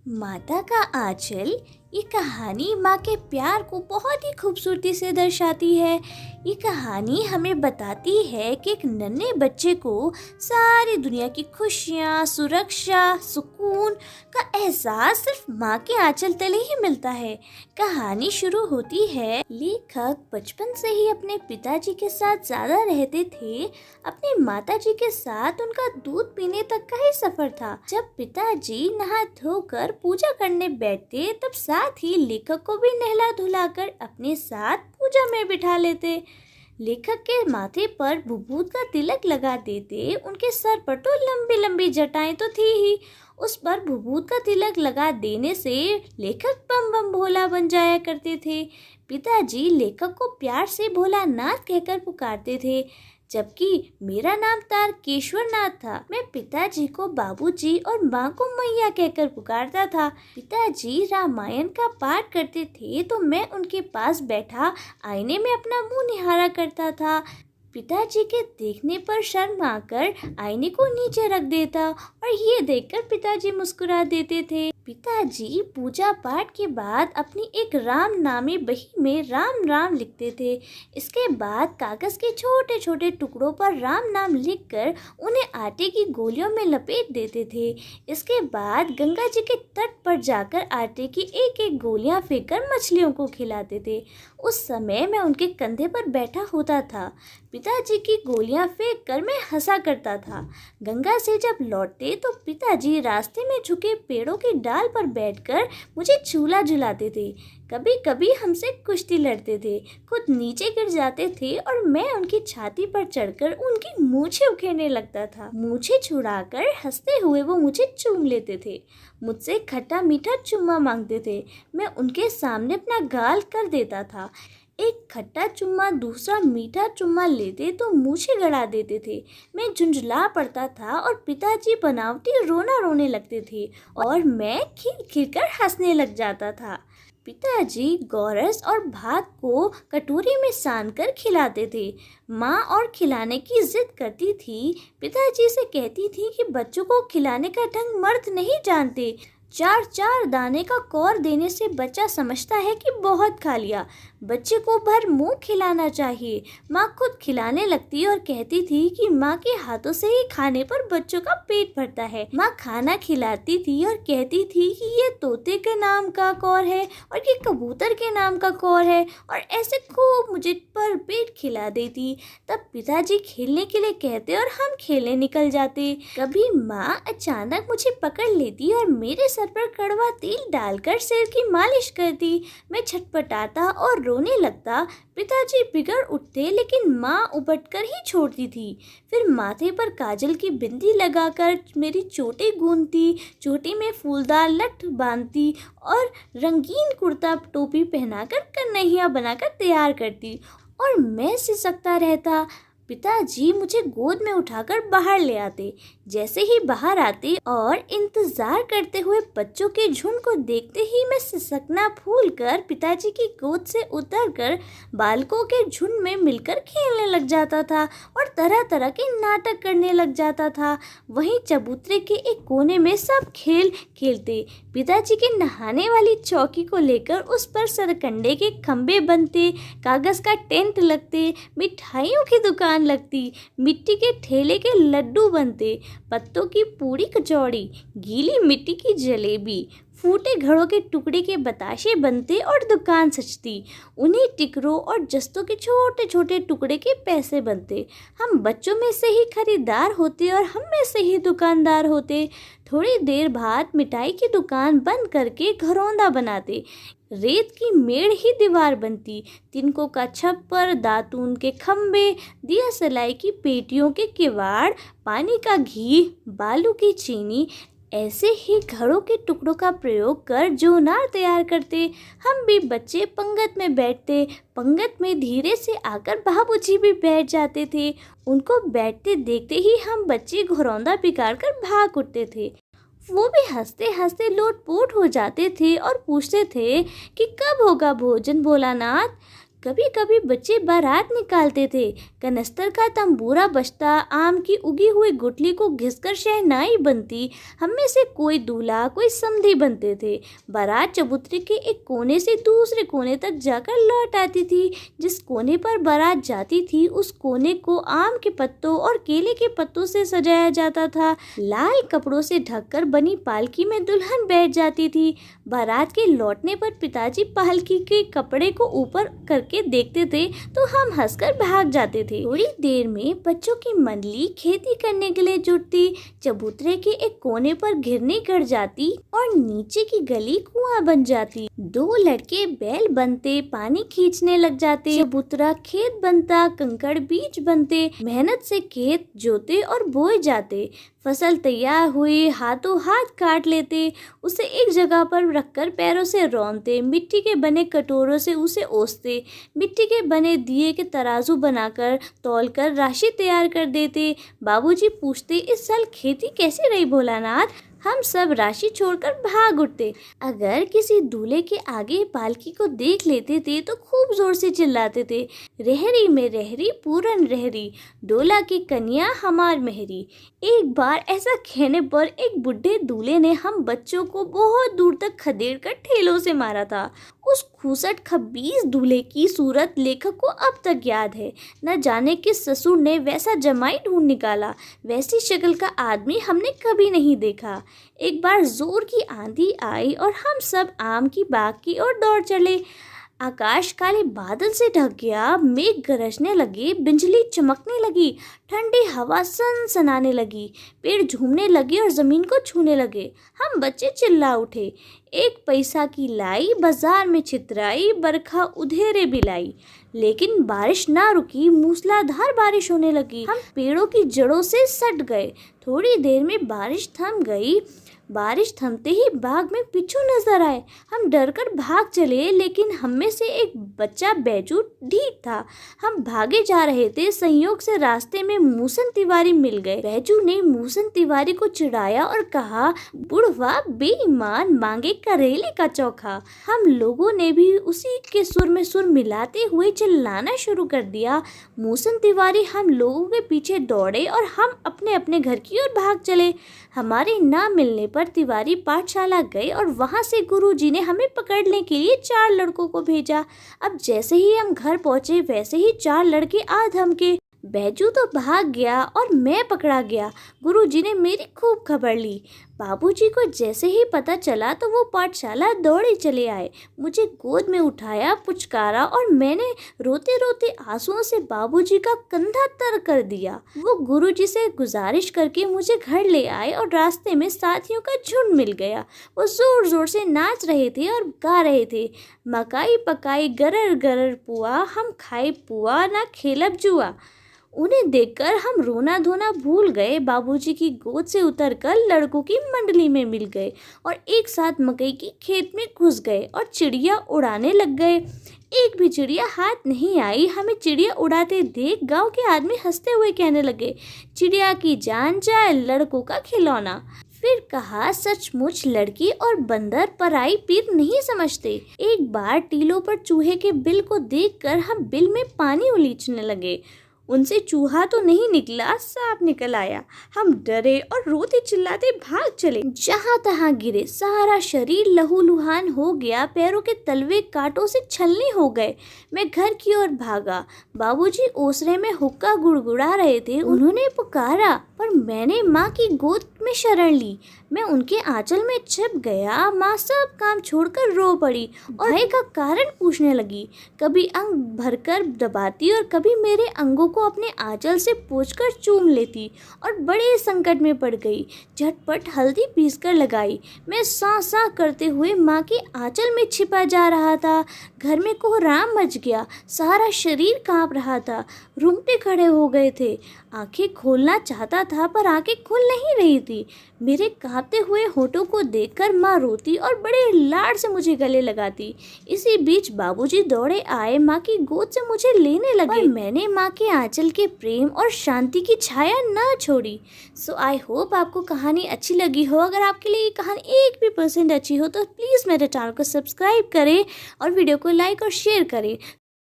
माता का आंचल ये कहानी माँ के प्यार को बहुत ही खूबसूरती से दर्शाती है। ये कहानी हमें बताती है कि एक नन्हे बच्चे को सारी दुनिया की खुशियाँ, सुरक्षा, सुकून का एहसास सिर्फ माँ के आंचल तले ही मिलता है। कहानी शुरू होती है, लेखक बचपन से ही अपने पिताजी के साथ ज्यादा रहते थे। अपनी माताजी के साथ उनका दूध पीने तक का ही सफर था। जब पिताजी नहा धोकर पूजा करने बैठते, तब साथ ही लेखक को भी नहला धुलाकर अपने साथ पूजा में बिठा लेते। लेखक के माथे पर भभूत का तिलक लगा देते। उनके सर पर तो लंबी लंबी जटाएं तो थी ही, उस पर भभूत का तिलक लगा देने से लेखक बम बम भोला बन जाया करते थे। पिताजी लेखक को प्यार से भोलानाथ कहकर पुकारते थे, जबकि मेरा नाम तारकेश्वर नाथ था। मैं पिताजी को बाबूजी और माँ को मैया कहकर पुकारता था। पिताजी रामायण का पाठ करते थे तो मैं उनके पास बैठा आईने में अपना मुंह निहारा करता था। पिताजी के देखने पर शर्म आकर आईने को नीचे रख देता और ये देखकर पिताजी मुस्कुरा देते थे। पिताजी पूजा पाठ के बाद अपनी एक राम नामी बही में राम राम लिखते थे। इसके बाद कागज के छोटे छोटे टुकड़ों पर राम नाम लिखकर उन्हें आटे की गोलियों में लपेट देते थे। इसके बाद गंगा जी के तट पर जाकर आटे की एक एक गोलियां फेंककर मछलियों को खिलाते थे। उस समय मैं उनके कंधे पर बैठा होता था। पिताजी की गोलियां फेंक कर मैं हंसा करता था। गंगा से जब लौटते तो पिताजी रास्ते में झुके पेड़ों की डाल पर बैठकर मुझे झूला झुलाते थे। कभी कभी हमसे कुश्ती लड़ते थे, खुद नीचे गिर जाते थे और मैं उनकी छाती पर चढ़कर उनकी मूछें उखेड़ने लगता था। मूछें छुड़ाकर हंसते हुए वो मुझे चूम लेते थे, मुझसे खट्टा मीठा चुम्मा मांगते थे। मैं उनके सामने अपना गाल कर देता था। एक खट्टा चुम्मा दूसरा मीठा चुम्मा लेते तो मूछें गड़ा देते थे। मैं झुंझला पड़ता था और पिताजी बनावटी रोना रोने लगते थे और मैं खिल खिल कर हंसने लग जाता था। पिताजी गोरस और भात को कटोरी में सान कर खिलाते थे। माँ और खिलाने की जिद करती थी। पिताजी से कहती थी कि बच्चों को खिलाने का ढंग मर्द नहीं जानते। चार चार दाने का कौर देने से बच्चा समझता है कि बहुत खा लिया। बच्चे को भर मुंह खिलाना चाहिए। माँ खुद खिलाने लगती और कहती थी कि माँ के हाथों से ही खाने पर बच्चों का पेट भरता है। माँ खाना खिलाती थी और कहती थी कि ये तोते के नाम का कौर है और ये कबूतर के नाम का कौर है, और ऐसे खूब मुझे पर पेट खिला देती। तब पिताजी खेलने के लिए कहते और हम खेलने निकल जाते। कभी माँ अचानक मुझे पकड़ लेती और मेरे सर पर कड़वा तेल डालकर सिर की मालिश करती। मैं छटपटाता और रोने लगता। पिताजी बिगड़ उठते, लेकिन माँ उपटकर ही छोड़ती थी। फिर माथे पर काजल की बिंदी लगाकर मेरी चोटी गूंथती, चोटी में फूलदार लठ बांधती और रंगीन कुर्ता टोपी पहनाकर कन्हैया बनाकर तैयार करती, और मैं सिसकता रहता। पिताजी मुझे गोद में उठाकर बाहर ले आते। जैसे ही बाहर आते और इंतजार करते हुए बच्चों के झुंड को देखते ही मैं सिसकना भूलकर पिताजी की गोद से उतरकर बालकों के झुंड में मिलकर खेलने लग जाता था और तरह तरह के नाटक करने लग जाता था। वहीं चबूतरे के एक कोने में सब खेल खेलते। पिताजी के नहाने वाली चौकी को लेकर उस पर सरकंडे के खंबे बनते, कागज का टेंट लगते, मिठाइयों की दुकान लगती, मिट्टी के ठेले के लड्डू बनते, पत्तों की पूरी कचौड़ी, गीली मिट्टी की जलेबी, फूटे घड़ों के टुकड़े के बताशे बनते और दुकान सजती। उन्हीं टिकरों और जस्तों के छोटे छोटे टुकड़े के पैसे बनते। हम बच्चों में से ही खरीदार होते और हम में से ही दुकानदार होते। थोड़ी देर बाद मिठाई की दुकान बंद करके घरौंदा बनाते। रेत की मेड़ ही दीवार बनती। तिनकों का छप्पर, दातून के खम्भे, दिया सलाई की पेटियों के किवाड़, पानी का घी, बालू की चीनी, ऐसे ही घड़ों के टुकड़ों का प्रयोग कर जोनार तैयार करते। हम भी बच्चे पंगत में बैठते। पंगत में धीरे से आकर बाबूजी भी बैठ जाते थे। उनको बैठते देखते ही हम बच्चे घरौंदा बिगाड़ कर भाग उठते थे। वो भी हंसते हंसते लोटपोट हो जाते थे और पूछते थे कि कब होगा भोजन भोलानाथ। कभी कभी बच्चे बारात निकालते थे, कनस्तर का तंबूरा बजता, आम की उगी हुई गुठली को घिसकर शहनाई बनती। हम में से कोई दूल्हा कोई समधी बनते थे। बारात चबूतरे के एक कोने से दूसरे कोने तक जाकर लौट आती थी। जिस कोने पर बारात जाती थी उस कोने को आम के पत्तों और केले के पत्तों से सजाया जाता था। लाल कपड़ों से ढककर बनी पालकी में दुल्हन बैठ जाती थी। बारात के लौटने पर पिताजी पालकी के कपड़े को ऊपर करके देखते थे तो हम हंसकर भाग जाते थे। थोड़ी देर में बच्चों की मंडली खेती करने के लिए जुटती। चबूतरे के एक कोने पर घिरनी गड़ जाती और नीचे की गली कुआं बन जाती। दो लड़के बैल बनते, पानी खींचने लग जाते। चबूतरा खेत बनता, कंकड़ बीज बनते, मेहनत से खेत जोते और बोए जाते। फसल तैयार हुई, हाथों हाथ काट लेते, उसे एक जगह पर रखकर पैरों से रौंदते, मिट्टी के बने कटोरों से उसे ओसते, मिट्टी के बने दिए के तराजू बनाकर तौलकर राशि तैयार कर देते। बाबूजी पूछते, इस साल खेती कैसी रही भोलानाथ? हम सब राशि छोड़कर भाग उठते। अगर किसी दूल्हे के आगे पालकी को देख लेते थे तो खूब जोर से चिल्लाते थे, रहरी में रहरी पूरन रहरी, डोला की कन्या हमार मेहरी। एक बार ऐसा कहने पर एक बुढ़े दूल्हे ने हम बच्चों को बहुत दूर तक खदेड़ कर ठेलों से मारा था। उस खूसट खबीस दूल्हे की सूरत लेखक को अब तक याद है। न जाने किस ससुर ने वैसा जमाई ढूंढ निकाला, वैसी शक्ल का आदमी हमने कभी नहीं देखा। एक बार जोर की आंधी आई और हम सब आम की बाग की ओर दौड़ चले। आकाश काले बादल से ढक गया, मेघ गरजने लगे, बिजली चमकने लगी, ठंडी हवा सनसनाने लगी, पेड़ झूमने लगे और जमीन को छूने लगे। हम बच्चे चिल्ला उठे, एक पैसा की लाई बाजार में छितराई, बरखा उधेरे बिलाई। लेकिन बारिश ना रुकी, मूसलाधार बारिश होने लगी। हम पेड़ों की जड़ों से सट गए। थोड़ी देर में बारिश थम गई। बारिश थमते ही बाग में पिच्छू नजर आए। हम डरकर भाग चले, लेकिन हम में से एक बच्चा बैजू ढीठ था। हम भागे जा रहे थे, संयोग से रास्ते में मूसन तिवारी मिल गए। बैजू ने मूसन तिवारी को चिढ़ाया और कहा, बुढ़वा बेईमान, मांगे करेले का चोखा। हम लोगों ने भी उसी के सुर में सुर मिलाते हुए चिल्लाना शुरू कर दिया। मूसन तिवारी हम लोगों के पीछे दौड़े और हम अपने अपने घर की ओर भाग चले। हमारे ना मिलने पर तिवारी पाठशाला गए और वहां से गुरुजी ने हमें पकड़ने के लिए 4 लड़कों को भेजा। अब जैसे ही हम घर पहुंचे वैसे ही 4 लड़के आ धमके। बैजू तो भाग गया और मैं पकड़ा गया। गुरुजी ने मेरी खूब खबर ली। बाबूजी को जैसे ही पता चला तो वो पाठशाला दौड़े चले आए, मुझे गोद में उठाया, पुचकारा और मैंने रोते रोते आंसुओं से बाबूजी का कंधा तर कर दिया। वो गुरुजी से गुजारिश करके मुझे घर ले आए और रास्ते में साथियों का झुंड मिल गया। वो जोर जोर से नाच रहे थे और गा रहे थे, मकाई पकाई गरर गरर पुआ, हम खाए पुआ ना खेलब जुआ। उन्हें देखकर हम रोना धोना भूल गए। बाबूजी की गोद से उतरकर लड़कों की मंडली में मिल गए और एक साथ मकई की खेत में घुस गए और चिड़िया उड़ाने लग गए। एक भी चिड़िया हाथ नहीं आई। हमें चिड़िया उड़ाते देख गांव के आदमी हंसते हुए कहने लगे, चिड़िया की जान जाए, लड़कों का खिलौना। फिर कहा, सचमुच लड़की और बंदर पराई पीर नहीं समझते। एक बार टीलों पर चूहे के बिल को देखकर हम बिल में पानी उलीचने लगे। उनसे चूहा तो नहीं निकला, सांप निकल आया। हम डरे और रोते चिल्लाते भाग चले। जहां तहां गिरे, सारा शरीर लहूलुहान हो गया, पैरों के तलवे कांटों से छलनी हो गए। मैं घर की ओर भागा। बाबूजी ओसरे में हुक्का गुड़गुड़ा रहे थे। उन्होंने पुकारा पर मैंने माँ की गोद में शरण ली। मैं उनके आंचल में छिप गया। माँ सब काम छोड़कर रो पड़ी और भय का कारण पूछने लगी। कभी अंग भरकर दबाती और कभी मेरे अंगों को अपने आंचल से पोंछकर चूम लेती और बड़े संकट में पड़ गई। झटपट हल्दी पीसकर लगाई। मैं सा सा करते हुए माँ के आंचल में छिपा जा रहा था। घर में कोहराम मच गया, सारा शरीर कांप रहा था, रूंगटे खड़े हो गए थे। आंखें खोलना चाहता था पर आंखें खुल नहीं रही थी। मेरे कांपते हुए होठों को देखकर माँ रोती और बड़े लाड से मुझे गले लगाती। इसी बीच बाबूजी दौड़े आए, माँ की गोद से मुझे लेने लगे। मैंने माँ के आंचल के प्रेम और शांति की छाया न छोड़ी। सो आई होप आपको कहानी अच्छी लगी हो। अगर आपके लिए ये कहानी 1% अच्छी हो तो प्लीज़ मेरे चैनल को सब्सक्राइब करें और वीडियो को लाइक और शेयर करें।